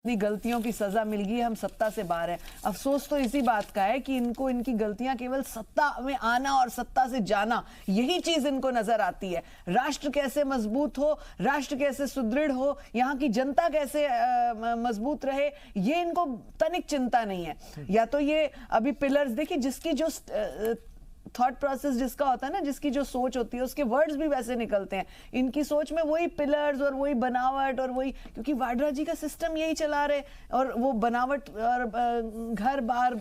अपनी गलतियों की सजा मिल गई, हम सत्ता से बाहर हैं। अफसोस तो इसी बात का है कि इनको इनकी गलतियां केवल सत्ता में आना और सत्ता से जाना, यही चीज इनको नजर आती है। राष्ट्र कैसे मजबूत हो, राष्ट्र कैसे सुदृढ़ हो, यहाँ की जनता कैसे मजबूत रहे, ये इनको तनिक चिंता नहीं है। या तो ये अभी पिलर्स देखिए, जिसकी जो थॉट प्रोसेस जिसका होता है ना, जिसकी जो सोच होती है, उसके वर्ड्स भी वैसे निकलते हैं। इनकी सोच में वही पिलर्स और वही बनावट और वही, क्योंकि वाड्रा जी का सिस्टम यही चला रहे, और वो बनावट और घर बाहर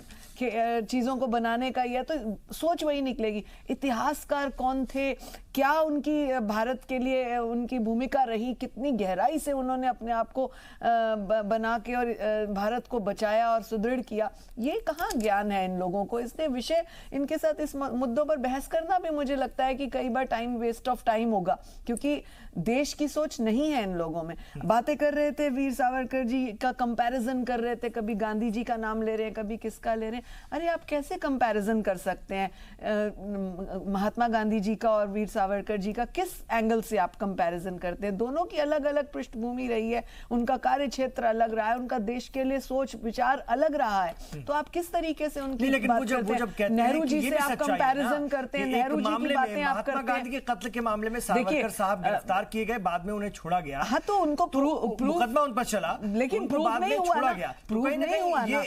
चीजों को बनाने का, यह तो सोच वही निकलेगी। इतिहासकार कौन थे, क्या उनकी भारत के लिए उनकी भूमिका रही, कितनी गहराई से उन्होंने अपने आप को बना के और भारत को बचाया और सुदृढ़ किया, ये कहाँ ज्ञान है इन लोगों को। इसलिए विषय इनके साथ इस मुद्दों पर बहस करना भी मुझे लगता है कि कई बार टाइम वेस्ट ऑफ टाइम होगा, क्योंकि देश की सोच नहीं है इन लोगों में। बातें कर रहे थे, वीर सावरकर जी का कंपैरिजन कर रहे थे, कभी गांधी जी का नाम ले रहे हैं, कभी किसका ले रहे हैं। अरे आप कैसे कंपैरिजन कर सकते हैं महात्मा गांधी जी का और वीर सावरकर जी का? किस एंगल से आप कंपैरिजन करते हैं? दोनों की अलग अलग पृष्ठभूमि रही है, उनका कार्य क्षेत्र अलग रहा है, उनका देश के लिए सोच विचार अलग रहा है, तो आप किस तरीके से उनकी बात करते हैं? नेहरू जी से आप कंपैरिजन करते हैं, नेहरू जी की बातें आप करते हैं। गांधी के कत्ल के मामले में सावरकर साहब गिरफ्तार किए गए, बाद में उन्हें छोड़ा गया। हाँ, तो उनको मुकदमा उन पर चला, लेकिन प्रूव नहीं हुआ ना, प्रूव नहीं हुआ ना,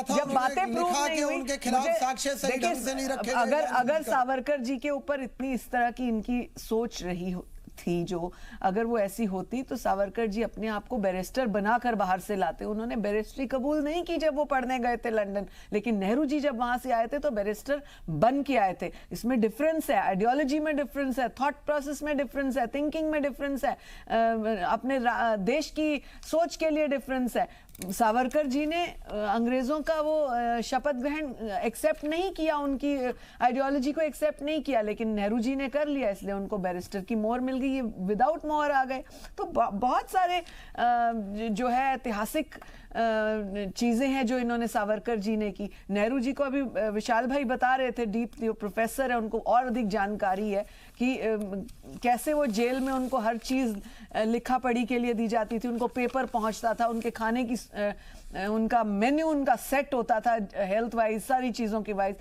जब बातें प्रूव नहीं हुई, उनके खिलाफ साक्ष्य सही ढंग से नहीं रखे गए। अगर सावरकर जी के ऊपर इतनी इस तरह की इनकी सोच रही थी, जो अगर वो ऐसी होती तो सावरकर जी अपने आप को बैरिस्टर बनाकर बाहर से लाते। उन्होंने बैरिस्ट्री कबूल नहीं की जब वो पढ़ने गए थे लंदन, लेकिन नेहरू जी जब वहां से आए थे तो बैरिस्टर बन के आए थे। इसमें डिफरेंस है, आइडियोलॉजी में डिफरेंस है, थॉट प्रोसेस में डिफरेंस है, थिंकिंग में डिफरेंस है, अपने देश की सोच के लिए डिफरेंस है। सावरकर जी ने अंग्रेजों का वो शपथ ग्रहण एक्सेप्ट नहीं किया, उनकी आइडियोलॉजी को एक्सेप्ट नहीं किया, लेकिन नेहरू जी ने कर लिया, इसलिए उनको बैरिस्टर की मोहर मिल गई, ये विदाउट मोहर आ गए। तो बहुत सारे जो है ऐतिहासिक चीजें हैं जो इन्होंने सावरकर जी ने की। नेहरू जी को अभी विशाल भाई बता रहे थे, डीप जो प्रोफेसर है, उनको और अधिक जानकारी है कि कैसे वो जेल में उनको हर चीज लिखा पढ़ी के लिए दी जाती थी, उनको पेपर पहुंचता था, उनके खाने की उनका मेन्यू, उनका सेट होता था हेल्थ वाइज, सारी चीजों की वाइज।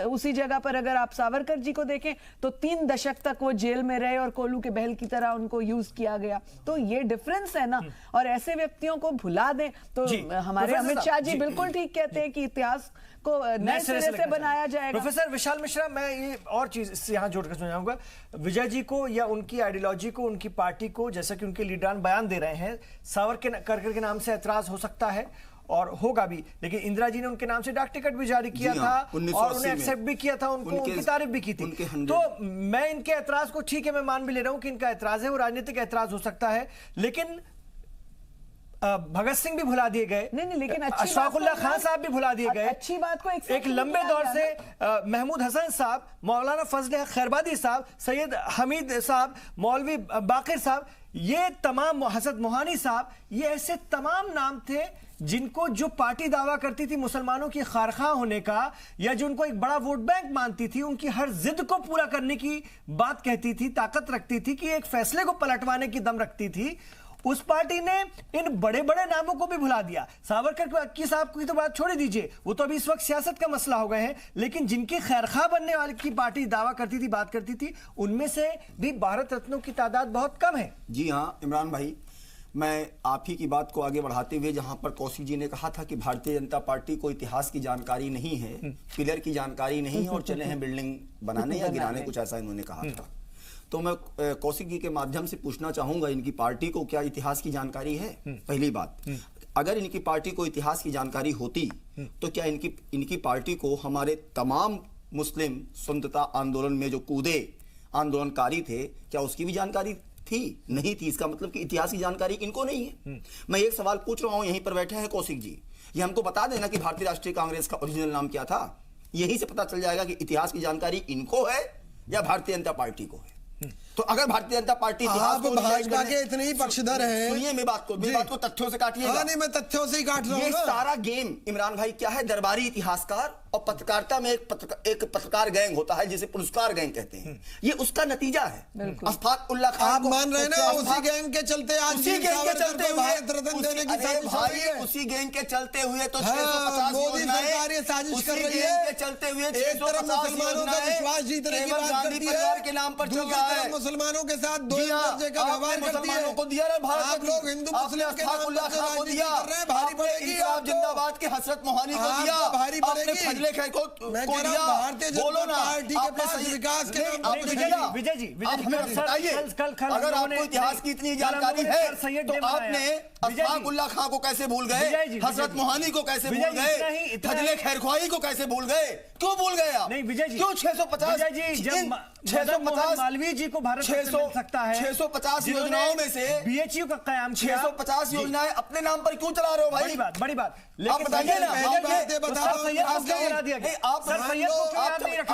उसी जगह पर अगर आप सावरकर जी को देखें तो 3 दशक तक वो जेल में रहे और कोल्लू के बहल की तरह उनको यूज किया गया। तो ये डिफरेंस है ना, और ऐसे व्यक्तियों को भुला दें तो हमारे अमित शाह जी बिल्कुल ठीक कहते हैं कि इतिहास को नए सिरे से बनाया जाएगा। प्रोफेसर विशाल मिश्रा, मैं ये और चीज इससे यहाँ जोड़कर समझाऊंगा विजय जी को, या उनकी आइडियोलॉजी को, उनकी पार्टी को, जैसा कि उनके लीडरान बयान दे रहे हैं, सावरकर के नाम से ऐतराज हो सकता है और होगा भी, लेकिन इंदिरा जी ने उनके नाम से डाक टिकट भी जारी किया था और उन्हें एक्सेप्ट भी किया था, उनकी तारीफ भी की थी। तो मैं इनके ऐतराज को ठीक है, मैं मान भी ले रहा हूं कि इनका ऐतराज है, वो राजनीतिक ऐतराज हो सकता है, लेकिन भगत सिंह भी भुला दिए गए, नहीं, लेकिन अशफाकुल्लाह खान साहब भी भुला दिए गए। अच्छी बात को एक लंबे दौर से महमूद हसन साहब, मौलाना फजल खैरबादी साहब, सैयद हमीद साहब, मौलवी बाकिर साहब, ये तमाम, हसद मोहानी साहब, ये ऐसे तमाम नाम थे जिनको जो पार्टी दावा करती थी मुसलमानों की खारखा होने का, या जो उनको एक बड़ा वोट बैंक मानती थी, उनकी हर जिद को पूरा करने की बात कहती थी, ताकत रखती थी, कि एक फैसले को पलटवाने की दम रखती थी, उस पार्टी ने इन बड़े बड़े नामों को भी भुला दिया। सावरकर की साहब की तो बात छोड़ दीजिए, वो तो अभी इस वक्त सियासत का मसला हो गए हैं, लेकिन जिनकी खैरखा बनने वाली की पार्टी दावा करती थी, बात करती थी, उनमें से भी भारत रत्नों की तादाद बहुत कम है। जी हाँ इमरान भाई, मैं आप ही की बात को आगे बढ़ाते हुए, जहां पर कौशिक जी ने कहा था कि भारतीय जनता पार्टी को इतिहास की जानकारी नहीं है, पिलर की जानकारी नहीं है और चले हैं बिल्डिंग बनाने या गिराने, कुछ ऐसा इन्होंने कहा था, तो मैं कौशिक जी के माध्यम से पूछना चाहूंगा, इनकी पार्टी को क्या इतिहास की जानकारी है? पहली बात, अगर इनकी पार्टी को इतिहास की जानकारी होती तो क्या इनकी पार्टी को हमारे तमाम मुस्लिम स्वतंत्रता आंदोलन में जो कूदे आंदोलनकारी थे, क्या उसकी भी जानकारी थी? नहीं थी। इसका मतलब कि इतिहास की जानकारी इनको नहीं है। मैं एक सवाल पूछ रहा हूं, यहीं पर बैठे हैं कौशिक जी, ये हमको बता देना कि भारतीय राष्ट्रीय कांग्रेस का ओरिजिनल नाम क्या था। यहीं से पता चल जाएगा कि इतिहास की जानकारी इनको है या भारतीय जनता पार्टी को है। तो अगर भारतीय जनता पार्टी आप भाजपा के इतने ही पक्षधर हैं, सुनिए मेरी बात को तथ्यों से काटिएगा। हाँ नहीं, मैं तथ्यों से ही काट रहा हूँ। ये सारा गेम इमरान भाई क्या है, दरबारी इतिहासकार और पत्रकारिता में एक पत्रकार गैंग होता है जिसे पुरस्कार गैंग कहते हैं, ये उसका नतीजा है। अशफाक उल्लाह खान आप मान रहे हैं ना, उसी गैंग के चलते आज उसी गैंग के चलते हुए भारत रत्न देने की साजिश हो रही है। उसी गैंग के चलते हुए तो हाँ, 650 मोदी सरकार ये साजिश कर रही है। के चलते हुए एक तरफ मुसलमानों का विश्वास जीतने की बात करती है, के नाम पर चल दूसरी रहा है। तरफ मुसलमानों के साथ दो दर्जे का व्यवहार करती है। को दिया ना भारत, आप लोग हिंदू मुस्लिम के नाम पर राजनीति कर रहे हैं, भारी पड़ेगी आप जिंदाबाद के हसरत मोहानी को दिया, भारी पड़ेगी। फजले खैर को दिया। भारतीय जनता पार्टी के पास विकास के नाम पर विजय जी हमें बताइए, अगर आपको इतिहास की इतनी जानकारी है तो आपने अशफाक उल्लाह खान को कैसे भूल गए, हसरत मोहानी को कैसे भूल गए, फजले खैरख्वाही को कैसे भूल गए, क्यों भूल गए आप? नहीं विजय जी, क्यों 650 मालवीय जी को भारत रत्न मिल सकता है, 650 योजनाओं में से बीएचयू का कयाम किया, 650 योजनाएं अपने नाम पर क्यों चला रहे हो भाई? बड़ी बात। आप बताइए ना, आप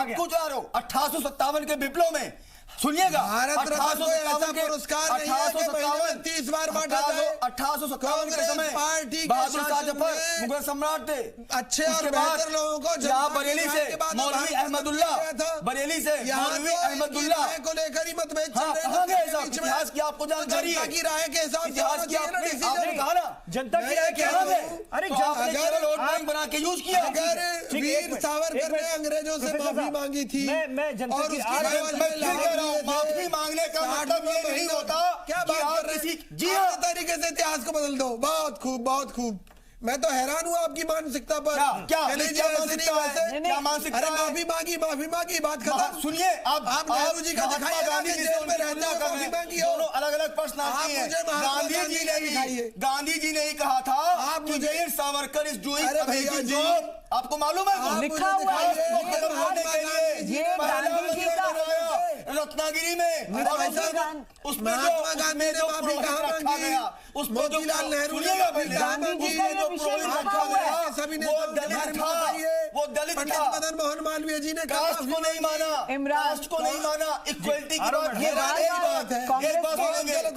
क्यों चला रहे हो? 1857 के विप्लव में सुनिएगा, भारत रत्न कोई ऐसा पुरस्कार नहीं है कि महीने में 30 बार बांटा जाए। 1857 के समय पार्टी के बहादुर शाह शासन जफर में मुगल सम्राट थे। अच्छे और बेहतर लोगों को यहाँ बरेली से मौलवी अहमदुल्लाह, बरेली से मौलवी अहमदुल्लाह को लेकर ही मतभेद चल रहे कहाँ गए साहब? इतिहास की आपको जानकारी है, की राय के हिसाब से इतिहास की आपने कहा ना, जनता की राय कहाँ गए? अरे आपने केवल वोट बैंक बना के यूज किया। अगर वीर सावरकर ने अंग्रेजों से माफी मांगी थी मैं जनता और की माफी मांगने का मतलब ये नहीं होता क्या बात कर रहे हैं? जी हाँ, तरीके से इतिहास को बदल दो। बहुत खूब, बहुत खूब। मैं तो हैरान हूँ आपकी मानसिकता पर। क्या मानसिकता? अरे माफी मांगी, बात खत्म। सुनिए, आप नेहरू जी का दिखाइए, गांधी जी जेल में रहते हुए माफी मांगी हो। दोनों अलग अलग प्रश्न आते हैं। गांधी जी ने ही कहा था आप मुझे Veer Savarkar is doing amazing job. आपको मालूम है लिखा हुआ है ये गांधी जी का रत्नागिरी में उसमें महात्मा गांधी ने माफी कहाँ मांगी? मोतीलाल नेहरू ने गांधी जी का ये विषय लिखा हुआ है। सभी ने वो दलित पंडित था, मदन मोहन मालवीय जी ने कास्ट को नहीं माना, कास्ट को नहीं माना, इक्वलिटी की बात, ये बात है। कांग्रेस के मेरे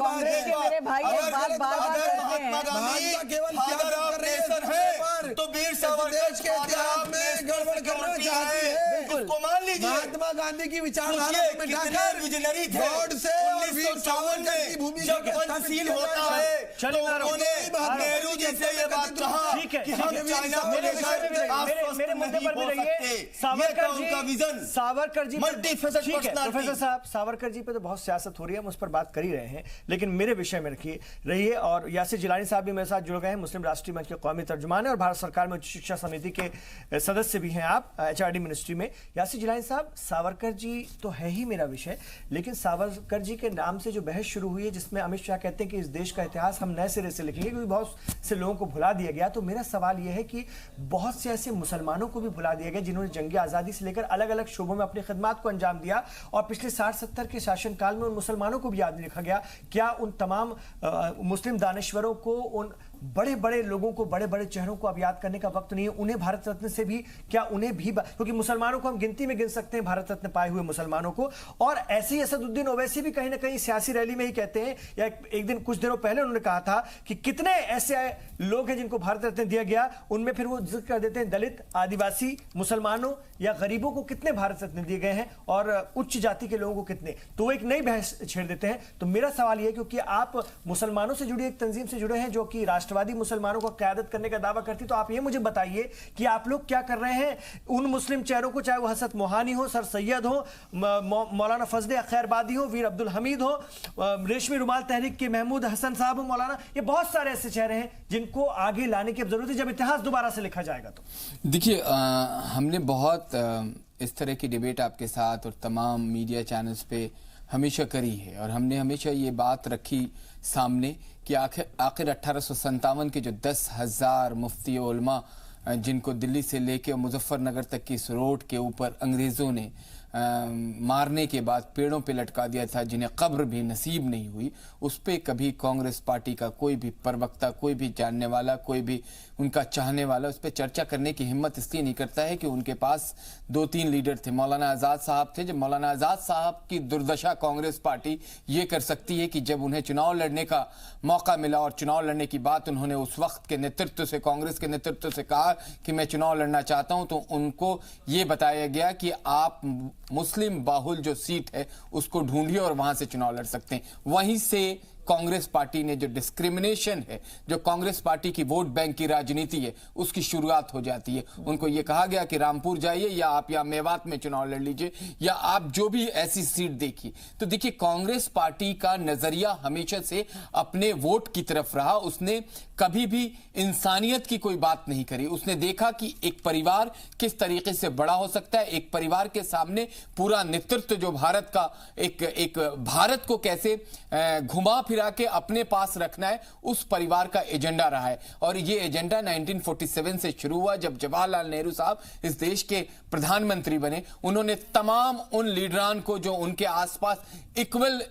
भाई एक बात बार-बार करते हैं, Mahatma Gandhi father of nation है तो वीर सावरकर के इतिहास में गड़बड़ करना चाहती है। इसको मान लीजिए। महात्मा गांधी की विचारधारा में बिठाकर विजनरी थे। गॉड से 1954 में जब पंचशील होता है तो उन्होंने नेहरू जी से ये बात कहा कि हम चाइना को लेकर मेरे मुद्दे पर भी रहिए। सावरकर जी मल्टीफेसेट प्रोफेसर साहब, सावरकर जी पे तो बहुत सियासत हो रही है, हम उस पर बात कर ही रहे हैं, लेकिन मेरे विषय में रहिए। और यासिर जिलानी साहब भी मेरे साथ जुड़ गए हैं, मुस्लिम राष्ट्रीय मंच के कौमी तर्जुमान है और भारत सरकार में उच्च शिक्षा समिति के सदस्य भी हैं आप, HRD मिनिस्ट्री में। यासिर जिलानी साहब, सावरकर जी तो है ही मेरा विषय, लेकिन सावरकर जी के नाम से जो बहस शुरू हुई है जिसमें अमित शाह कहते हैं कि इस देश का इतिहास हम नए सिरे से लिखेंगे क्योंकि बहुत से लोगों को भुला दिया गया, तो मेरा सवाल यह है कि बहुत से ऐसे मुसलमानों को भी भुला दिया गया जिन्होंने जंग आजादी से लेकर अलग अलग शोबों में अपनी खिदमत को अंजाम दिया और पिछले 60-70 के शासनकाल में उन मुसलमानों को भी याद नहीं रखा गया। क्या उन तमाम मुस्लिम दानिश्वरों को, उन बड़े बड़े लोगों को, बड़े बड़े चेहरों को अब याद करने का वक्त नहीं है? उन्हें भारत रत्न से भी, क्या उन्हें भी, क्योंकि मुसलमानों को हम गिनती में गिन सकते हैं, भारत रत्न पाए हुए मुसलमानों को। और ऐसे ही असदुद्दीन ओवैसी भी कहीं ना कहीं सियासी रैली में ही कहते हैं, या एक दिन कुछ दिनों पहले उन्होंने कहा था कि कितने ऐसे लोग हैं जिनको भारत रत्न दिया गया, उनमें फिर वो जिक्र कर देते हैं दलित, आदिवासी, मुसलमानों या गरीबों को कितने भारत रत्न दिए गए हैं और उच्च जाति के लोगों को कितने, तो वो एक नई बहस छेड़ देते हैं। तो मेरा सवाल यह, क्योंकि आप मुसलमानों से जुड़ी एक तंजीम से जुड़े हैं जो कि राष्ट्रवादी मुसलमानों को क़यादत करने का दावा करती, तो आप ये मुझे बताइए कि आप लोग क्या कर रहे हैं उन मुस्लिम चेहरों को, चाहे वो हसरत मोहानी हो, सर सैयद हो, मौलाना फजले खैरबादी हो, वीर अब्दुल हमीद हो, रेशमी रुमाल तहरीक के महमूद हसन साहब हो, मौलाना, ये बहुत सारे ऐसे चेहरे हैं जिनको आगे लाने की जरूरत है जब इतिहास दोबारा से लिखा जाएगा। तो देखिए, हमने बहुत इस तरह की डिबेट आपके साथ और तमाम मीडिया चैनल्स पे हमेशा करी है और हमने हमेशा ये बात रखी सामने कि आखिर 1857 के जो 10,000 मुफ्ती उलमा जिनको दिल्ली से लेके मुजफ्फरनगर तक की इस रोड के ऊपर अंग्रेज़ों ने मारने के बाद पेड़ों पे लटका दिया था, जिन्हें कब्र भी नसीब नहीं हुई, उस पे कभी कांग्रेस पार्टी का कोई भी प्रवक्ता, कोई भी जानने वाला, कोई भी उनका चाहने वाला उस पर चर्चा करने की हिम्मत इसलिए नहीं करता है कि उनके पास 2-3 लीडर थे। मौलाना आज़ाद साहब थे। जब मौलाना आज़ाद साहब की दुर्दशा कांग्रेस पार्टी ये कर सकती है कि जब उन्हें चुनाव लड़ने का मौका मिला और चुनाव लड़ने की बात उन्होंने उस वक्त के नेतृत्व से, कांग्रेस के नेतृत्व से कहा कि मैं चुनाव लड़ना चाहता हूं, तो उनको ये बताया गया कि आप मुस्लिम बाहुल जो सीट है उसको ढूंढिए और वहां से चुनाव लड़ सकते हैं। वहीं से कांग्रेस पार्टी ने जो डिस्क्रिमिनेशन है, जो कांग्रेस पार्टी की वोट बैंक की राजनीति है, उसकी शुरुआत हो जाती है। उनको यह कहा गया कि रामपुर जाइए या आप या मेवात में चुनाव लड़ लीजिए या आप जो भी ऐसी सीट देखिए। तो देखिए, कांग्रेस पार्टी का नजरिया हमेशा से अपने वोट की तरफ रहा। उसने कभी भी इंसानियत की कोई बात नहीं करी। उसने देखा कि एक परिवार किस तरीके से बड़ा हो सकता है, एक परिवार के सामने पूरा नेतृत्व जो भारत का एक भारत को कैसे घुमा फिरा के अपने पास रखना है, उस परिवार का एजेंडा रहा है। और ये एजेंडा 1947 से शुरू हुआ, जब जवाहरलाल नेहरू साहब इस देश के प्रधानमंत्री बने। उन्होंने तमाम उन लीडरान को जो उनके आसपास इक्वल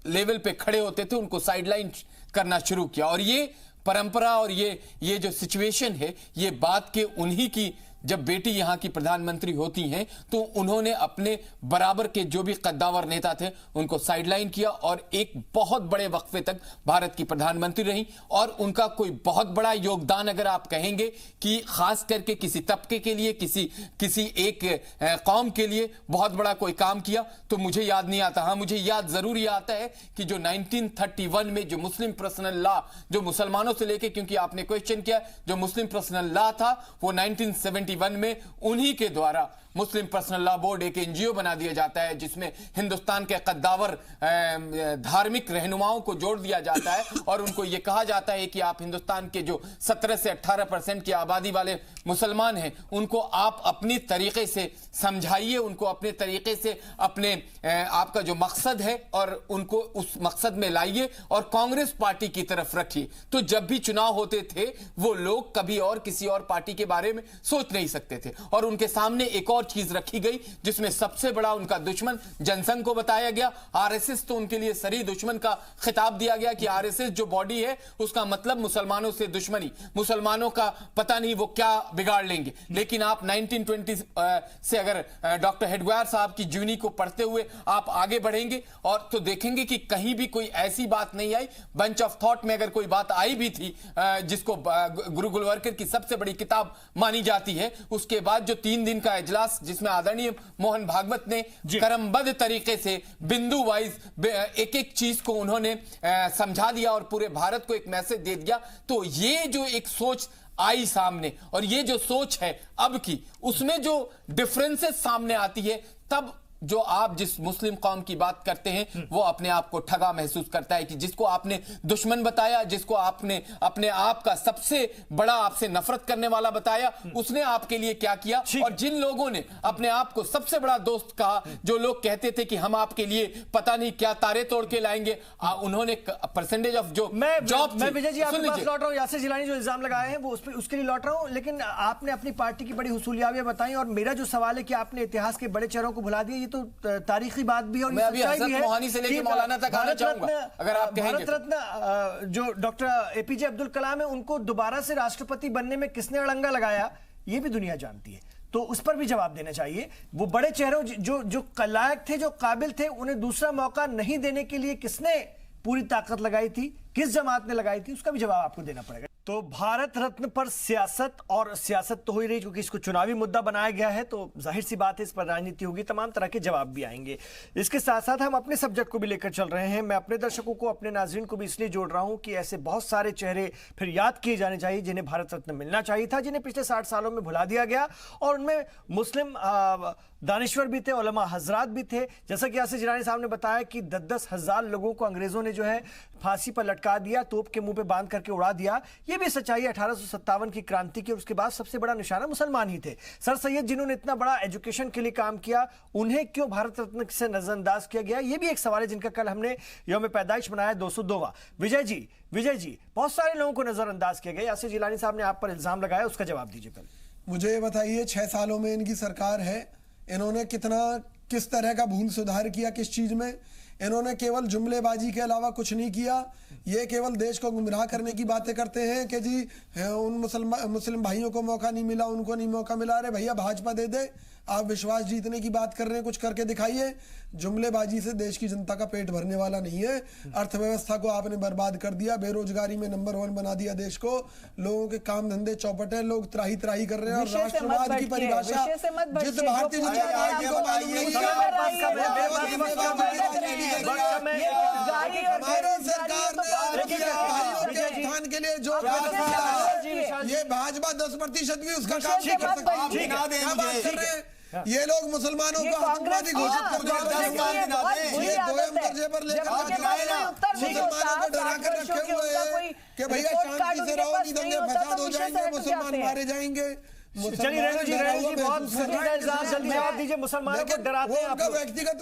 लेवल पे खड़े होते थे, उनको साइडलाइन करना शुरू किया। और ये परंपरा और ये जो सिचुएशन है, ये बात के उन्हीं की, जब बेटी यहां की प्रधानमंत्री होती हैं तो उन्होंने अपने बराबर के जो भी कद्दावर नेता थे उनको साइडलाइन किया और एक बहुत बड़े वक्फे तक भारत की प्रधानमंत्री रही। और उनका कोई बहुत बड़ा योगदान अगर आप कहेंगे कि खास करके किसी तबके के लिए, किसी एक कौम के लिए बहुत बड़ा कोई काम किया, तो मुझे याद नहीं आता। हाँ, मुझे याद जरूर ये आता है कि जो 1931 में जो मुस्लिम पर्सनल लॉ, जो मुसलमानों से लेके, क्योंकि आपने क्वेश्चन किया, जो मुस्लिम पर्सनल लॉ था वो 1971 में उन्हीं के द्वारा मुस्लिम पर्सनल लॉ बोर्ड एक एनजीओ बना दिया जाता है, जिसमें हिंदुस्तान के कद्दावर धार्मिक रहनुमाओं को जोड़ दिया जाता है और उनको यह कहा जाता है कि आप हिंदुस्तान के जो 17 से 18% की आबादी वाले मुसलमान हैं, उनको आप अपनी तरीके से समझाइए, उनको अपने तरीके से अपने आपका जो मकसद है और उनको उस मकसद में लाइए और कांग्रेस पार्टी की तरफ रखिए। तो जब भी चुनाव होते थे, वो लोग कभी और किसी और पार्टी के बारे में सोच नहीं सकते थे और उनके सामने एक और चीज रखी गई, जिसमें सबसे बड़ा उनका दुश्मन जनसंघ को बताया गया। आरएसएस तो उनके लिए सरी दुश्मन का खिताब दिया गया कि आरएसएस जो बॉडी है उसका मतलब मुसलमानों से दुश्मनी, मुसलमानों का पता नहीं वो क्या बिगाड़ लेंगे। लेकिन आप 1920 से अगर डॉक्टर हेडगेवार साहब की जीवनी को पढ़ते हुए आप आगे बढ़ेंगे और तो देखेंगे कि कहीं भी कोई ऐसी बात नहीं आई। बंच ऑफ थॉट में अगर कोई बात आई भी थी, जिसको गुरु गोलवलकर की सबसे बड़ी किताब मानी जाती है, उसके बाद जो 3 दिन का इजलास जिसमें आदरणीय मोहन भागवत ने क्रमबद्ध तरीके से बिंदु वाइज एक चीज को उन्होंने समझा दिया और पूरे भारत को एक मैसेज दे दिया। तो ये जो एक सोच आई सामने और ये जो सोच है अब की, उसमें जो डिफरेंसेस सामने आती है, तब जो आप जिस मुस्लिम कौम की बात करते हैं वो अपने आप को ठगा महसूस करता है कि जिसको आपने दुश्मन बताया, जिसको आपने अपने आप का सबसे बड़ा आपसे नफरत करने वाला बताया, उसने आपके लिए क्या किया। और जिन लोगों ने अपने आप को सबसे बड़ा दोस्त कहा, जो लोग कहते थे कि हम आपके लिए पता नहीं क्या तारे तोड़ के लाएंगे, उन्होंने परसेंटेज ऑफ जो जॉब। मैं विजय जी आपके पास लौट रहा हूं, यासिर जिलानी जो इल्जाम लगाए हैं वो उसके लिए लौट रहा हूं, लेकिन आपने अपनी पार्टी की बड़ी हुसूलियाबियां बताई और मेरा जो सवाल है कि आपने इतिहास के बड़े चेहरों को भुला दिया, तो तारीखी बात भी है और मैं अभी हज़रत मोहानी से लेकर मौलाना तक आना चाहूंगा, अगर आप कहेंगे। भारत रत्न जो डॉक्टर एपीजे अब्दुल कलाम है, उनको दोबारा से राष्ट्रपति बनने में किसने अड़ंगा लगाया, ये भी दुनिया जानती है, तो उस पर भी जवाब देना चाहिए। वो बड़े चेहरों जो लायक थे, जो काबिल थे, उन्हें दूसरा मौका नहीं देने के लिए किसने पूरी ताकत लगाई थी, किस जमात ने लगाई थी, उसका भी जवाब आपको देना पड़ेगा। तो भारत रत्न पर सियासत, और सियासत तो हो ही रही क्योंकि इसको चुनावी मुद्दा बनाया गया है, तो जाहिर सी बात है इस पर राजनीति होगी, तमाम तरह के जवाब भी आएंगे। इसके साथ साथ हम अपने सब्जेक्ट को भी लेकर चल रहे हैं। मैं अपने दर्शकों को, अपने नाज़रीन को भी इसलिए जोड़ रहा हूं कि ऐसे बहुत सारे चेहरे फिर याद किए जाने चाहिए जिन्हें भारत रत्न मिलना चाहिए था, जिन्हें पिछले 60 सालों में भुला दिया गया। और उनमें मुस्लिम दानिश्वर भी थे, उलमा हजरात भी थे। जैसा कि यासिर जिलानी साहब ने बताया कि 10-10 हज़ार लोगों को अंग्रेजों ने जो है फांसी पर लटका दिया, तोप के मुंह पे बांध करके उड़ा दिया। ये भी सच्चाई है 1857 की क्रांति की, और उसके बाद सबसे बड़ा निशाना मुसलमान ही थे। सर सैयद जिन्होंने इतना बड़ा एजुकेशन के लिए काम किया, उन्हें क्यों भारत रत्न से नजरअंदाज किया गया, ये भी एक सवाल है जिनका कल हमने यौम पैदाइश मनाया 202वां। विजय जी, बहुत सारे लोगों को नजरअंदाज किया गया। यासिर जिलानी साहब ने आप पर इल्जाम लगाया, उसका जवाब दीजिए पहले। मुझे ये बताइए, 6 सालों में इनकी सरकार है, इन्होंने कितना किस तरह का भूल सुधार किया किस चीज में। इन्होंने केवल जुमलेबाजी के अलावा कुछ नहीं किया। ये केवल देश को गुमराह करने की बातें करते हैं कि जी उन मुस्लिम भाइयों को मौका नहीं मिला, उनको नहीं मौका मिला। अरे भैया भाजपा दे दे, आप विश्वास जीतने की बात कर रहे हैं, कुछ करके दिखाइए। जुमलेबाजी से देश की जनता का पेट भरने वाला नहीं है। अर्थव्यवस्था को आपने बर्बाद कर दिया, बेरोजगारी में नंबर 1 बना दिया देश को, लोगों के काम धंधे चौपट है, लोग त्राही त्राही कर रहे हैं। और राष्ट्रवाद की परिभाषा जिस भारतीय जनता पार्टी को मालूम नहीं है, हमारे सरकार ने उत्थान के लिए जो ये भाजपा 10% भी उसका काम नहीं कर सकती। क्या बात कर रहे हैं ये लोग? मुसलमानों को आतंकवादी घोषित कर दिया, ये दोयम दर्जे पर लेकर मुसलमानों को डरा कर रखे हुए हैं कि भैया शांति से रहो, नहीं दंगे फसाद हो जाएंगे, मुसलमान मारे जाएंगे। चलिए रेणु जी बहुत जल्दी जवाब दीजिए। मुसलमानों को डराते हैं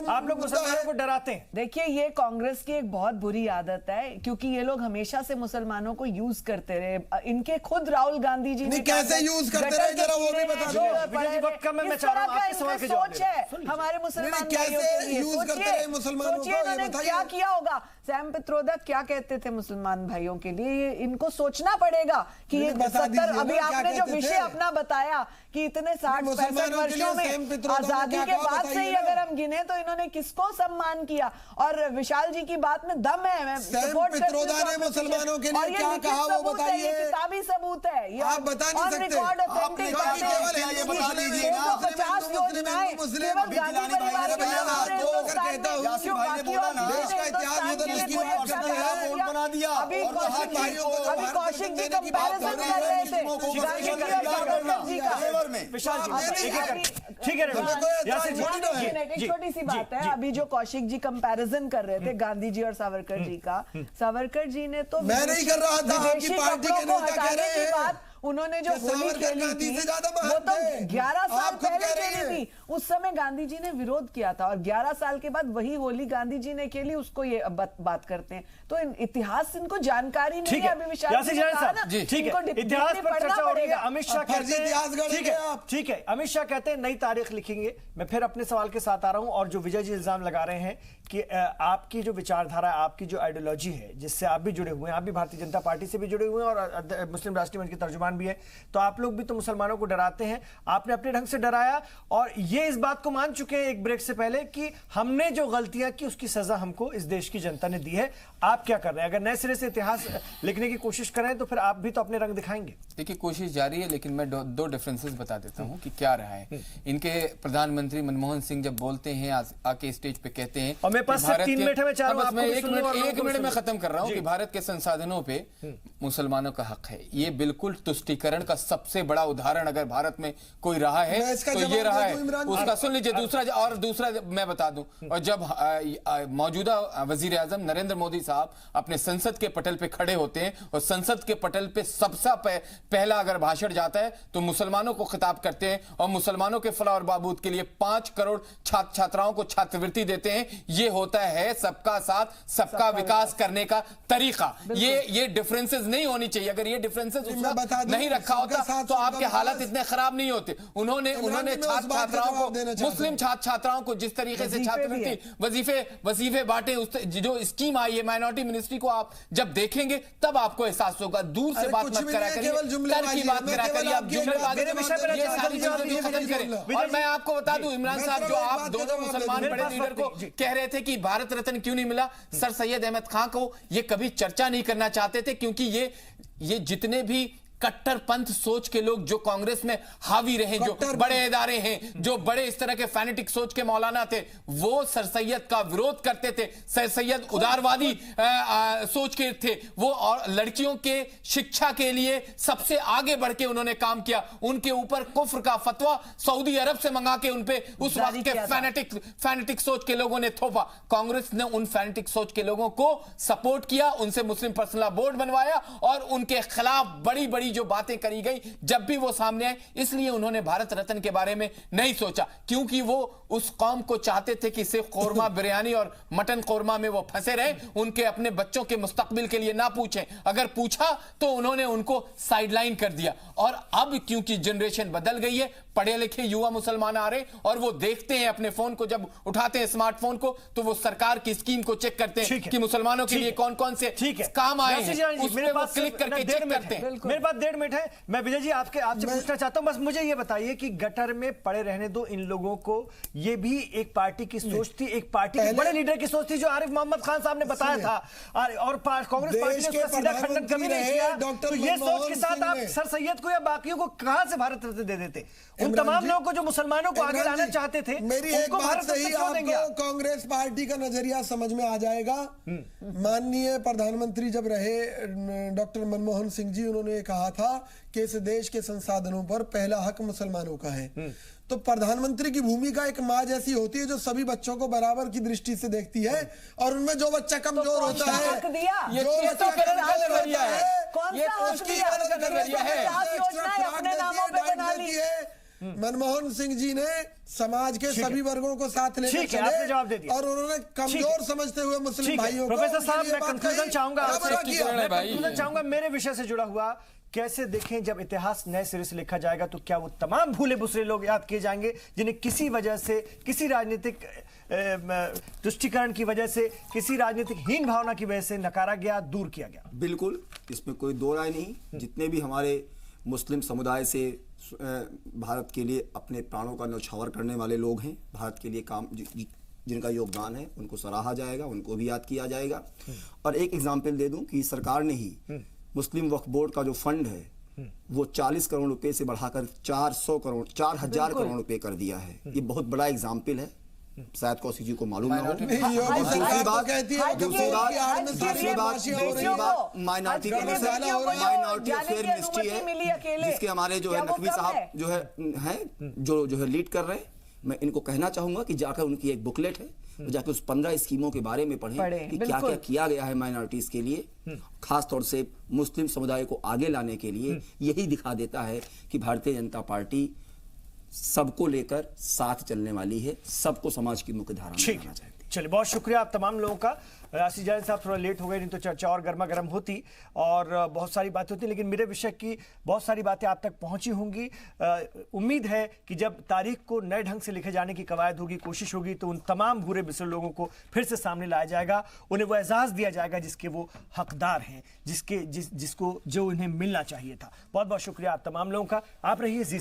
आप लोग मुसलमानों को डराते हैं। देखिए ये कांग्रेस की एक बहुत बुरी आदत है, क्योंकि ये लोग हमेशा से मुसलमानों को यूज करते रहे। इनके खुद राहुल गांधी जी ने कैसे यूज करते रहे जरा वो भी बता दीजिए। वक्त कम है, मैं चाह रहा हूं आपके सवाल के जवाब है हमारे मुसलमान कैसे यूज करते रहे मुसलमानों को, इन्होंने क्या किया होगा। सैम पित्रोदा क्या कहते थे मुसलमान भाइयों के लिए, इनको सोचना पड़ेगा कि ये 70 अभी आपने जो विषय अपना बताया कि इतने 60-65 वर्षों में आजादी के बाद से ही अगर हम गिने तो इन्होंने किसको सम्मान किया। और विशाल जी की बात में दम है, मैं सपोर्ट करती हूं। ने मुसलमानों के लिए क्या कहा वो बताइए, किताबी सबूत है, ये आप बता नहीं सकते। रिकॉर्ड ऑथेंटिक 50 योजनाएं केवल गांधी परिवार के अभी कौशिक जी कंपैरिजन कर रहे थे जी का। विशाल जी ठीक है, एक छोटी सी बात है। अभी जो कौशिक जी कंपैरिजन कर रहे थे गांधी जी और सावरकर जी का, सावरकर जी ने तो मैं नहीं कर रहा था, आपकी पार्टी के नेता कह रहे हैं। उन्होंने जो होली खेली थी वो तो 11 साल पहले खेली थी, उस समय गांधी जी ने विरोध किया था, और 11 साल के बाद वही होली गांधी जी ने खेली, उसको ये बात करते हैं। तो इतिहास इनको जानकारी नहीं है। अभी विशाल ठीक है, इतिहास पर चर्चा हो रही है। अमित शाह कहते हैं ठीक है, अमित शाह कहते हैं नई तारीख लिखेंगे। मैं फिर अपने सवाल के साथ आ रहा हूं, और जो विजय जी इल्जाम लगा रहे हैं कि आपकी जो विचारधारा, आपकी जो आइडियोलॉजी है, जिससे आप भी जुड़े हुए हैं, आप भी भारतीय जनता पार्टी से भी जुड़े हुए हैं और मुस्लिम राष्ट्रीय मंच के तर्जुमान भी है, तो आप लोग भी तो मुसलमानों को डराते हैं। आपने अपने ढंग से डराया, और ये इस बात को मान चुके हैं एक ब्रेक से पहले कि हमने जो गलतियां की उसकी सजा हमको इस देश की जनता ने दी है। आप क्या कर रहे हैं? अगर नए सिरे से इतिहास लिखने की कोशिश करें तो फिर आप भी तो अपने रंग दिखाएंगे। देखिए कोशिश जारी है, लेकिन मैं दो डिफरेंसेस बता देता हूं कि क्या रहा है। इनके प्रधानमंत्री मनमोहन सिंह जब बोलते हैं आके स्टेज पे कहते हैं, और मेरे पास 3 मिनट है, मैं चाह रहा हूं एक मिनट में खत्म कर रहा हूं कि भारत के संसाधनों पे मुसलमानों का हक है। ये बिल्कुल तुष्टीकरण का सबसे बड़ा उदाहरण अगर भारत में कोई रहा है तो ये रहा है। उसका सुन लीजिए। दूसरा मैं बता दूं, और जब मौजूदा वजीर आजम नरेंद्र मोदी साहब अपने संसद के पटल पे खड़े होते हैं, और संसद के पटल पे सबसे पहला अगर भाषण जाता है तो मुसलमानों को खिताब करते हैं, और मुसलमानों के फलाह और बहबूद के लिए 5 करोड़ छात्र छात्राओं को छात्रवृत्ति देते हैं। ये होता है सबका साथ सबका विकास करने का तरीका। ये डिफरेंसेस नहीं होनी चाहिए। अगर ये डिफरेंसेस नहीं रखा होता तो आपके हालात इतने खराब नहीं होते। उन्होंने छात्र छात्राओं को, मुस्लिम छात्र छात्राओं को जिस तरीके से छात्रवृत्ति वजीफे बांटे, जो स्कीम आई है माइनॉरिटी मिनिस्ट्री को, आप जब देखेंगे तब आपको एहसास होगा। दूर से बात मत करा करिए, कर की बात करा करिए, आप जुमलेबाजी ये सारी चीजें खत्म करें। और मैं आपको बता दूं, इमरान साहब जो आप दोनों मुसलमान बड़े लीडर को कह रहे थे कि भारत रत्न क्यों नहीं मिला, सर सैयद अहमद खान को ये कभी चर्चा नहीं करना चाहते थे, क्योंकि ये जितने भी कट्टरपंथ सोच के लोग जो कांग्रेस में हावी रहे, जो बड़े इदारे हैं, जो बड़े इस तरह के फैनेटिक सोच के मौलाना थे, वो सर सैयद का विरोध करते थे। सर सैयद उदारवादी सोच के थे वो, और लड़कियों के शिक्षा के लिए सबसे आगे बढ़ के उन्होंने काम किया। उनके ऊपर कुफ्र का फतवा सऊदी अरब से मंगा के उनपे उस वक्त के फैनेटिक सोच के लोगों ने थोपा। कांग्रेस ने उन फैनेटिक सोच के लोगों को सपोर्ट किया, उनसे मुस्लिम पर्सनल लॉ बोर्ड बनवाया, और उनके खिलाफ बड़ी बड़ी जो बातें करी गई जब भी वो सामने आए, इसलिए उन्होंने भारत रत्न के बारे में नहीं सोचा, क्योंकि वो उस कौम को चाहते थे कि सिर्फ कौरमा बिरयानी और मटन कौरमा में वो फंसे रहे, उनके अपने बच्चों के मुस्तकबिल के लिए ना पूछें। अगर पूछा तो उन्होंने उनको साइडलाइन कर दिया। और अब क्योंकि जनरेशन बदल गई है, पढ़े लिखे युवा मुसलमान आ रहे और वो देखते हैं अपने फोन को, जब उठाते हैं स्मार्टफोन को तो वो सरकार की स्कीम को चेक करते हैं कि मुसलमानों के लिए कौन कौन से काम आए हैं, उस पे वो क्लिक करके चेक करते हैं। मेरे पास 1.5 मिनट है। मैं विजय जी आपसे पूछना चाहता हूं, बस मुझे ये बताइए कि गटर में पड़े रहने दो इन लोगों को, ये भी एक पार्टी की सोच थी, एक पार्टी के बड़े लीडर की सोच थी, जो आरिफ मोहम्मद खान साहब ने बताया था, और कांग्रेस पार्टी ने उसका सीधा खंडन कभी नहीं किया। तो ये सोच के साथ आप सर सैयद को या बाकियों को कहां से भारत रत्न दे देते? उन तमाम लोगों को जो मुसलमानों को आगे लाना चाहते थे, मेरी एक बात सही, आपको कांग्रेस पार्टी का नजरिया समझ में आ जाएगा। माननीय प्रधानमंत्री जब रहे डॉक्टर मनमोहन सिंह जी, उन्होंने कहा था कि इस देश के संसाधनों पर पहला हक मुसलमानों का है। तो प्रधानमंत्री की भूमिका एक माँ जैसी होती है जो सभी बच्चों को बराबर की दृष्टि से देखती है, और उनमें जो बच्चा कमजोर होता है, ये जो बच्चा कमजोर होता है, कौन सा उसकी मदद करने के लिए अपने नामों पे बना ली है। मनमोहन सिंह जी ने समाज के सभी वर्गों को साथ लेकर ठीक है, आपने जवाब दे दिया। और उन्होंने कमजोर समझते हुए मुस्लिम भाइयों को, प्रोफेसर साहब मैं कंक्लूजन चाहूंगा मेरे विषय से जुड़ा हुआ। कैसे देखें, जब इतिहास नए सिरे से लिखा जाएगा तो क्या वो तमाम भूले भुसरे लोग याद किए जाएंगे जिन्हें किसी वजह से, किसी राजनीतिक तुष्टीकरण की वजह से, किसी राजनीतिक हीन भावना की वजह से नकारा गया, दूर किया गया? बिल्कुल, इसमें कोई दो राय नहीं। जितने भी हमारे मुस्लिम समुदाय से भारत के लिए अपने प्राणों का न्यौछावर करने वाले लोग हैं, भारत के लिए काम जिनका योगदान है, उनको सराहा जाएगा, उनको भी याद किया जाएगा। और एक एग्जाम्पल दे दूं कि सरकार ने ही मुस्लिम वक्फ बोर्ड का जो फंड है वो 40 करोड़ रुपए से बढ़ाकर 4,000 करोड़ रुपए कर दिया है। ये बहुत बड़ा एग्जाम्पल है, शायद कौशिक जी को मालूम ना हो। दूसरी बात माइनॉरिटी अफेयर मिनिस्ट्री है, जिसके हमारे जो है नकवी साहब जो है लीड कर रहे हैं। मैं इनको कहना चाहूंगा कि जाकर उनकी एक बुकलेट है, तो जाकर उस 15 स्कीमों के बारे में पढ़ें कि क्या क्या किया गया है माइनॉरिटीज के लिए, खास तौर से मुस्लिम समुदाय को आगे लाने के लिए। यही दिखा देता है कि भारतीय जनता पार्टी सबको लेकर साथ चलने वाली है, सबको समाज की मुख्य धारा में लाना चाहती है। चलिए, बहुत शुक्रिया आप तमाम लोगों का। आशीष जायद साहब थोड़ा लेट हो गए, नहीं तो चर्चा और गर्मा गर्म होती और बहुत सारी बातें होती, लेकिन मेरे विषय की बहुत सारी बातें आप तक पहुंची होंगी। उम्मीद है कि जब तारीख को नए ढंग से लिखे जाने की कवायद होगी, कोशिश होगी, तो उन तमाम भूरे बिसरे लोगों को फिर से सामने लाया जाएगा, उन्हें वो एजाज दिया जाएगा जिसके वो हकदार हैं, जिसको जो उन्हें मिलना चाहिए था। बहुत बहुत शुक्रिया आप तमाम लोगों का। आप रहिए जी।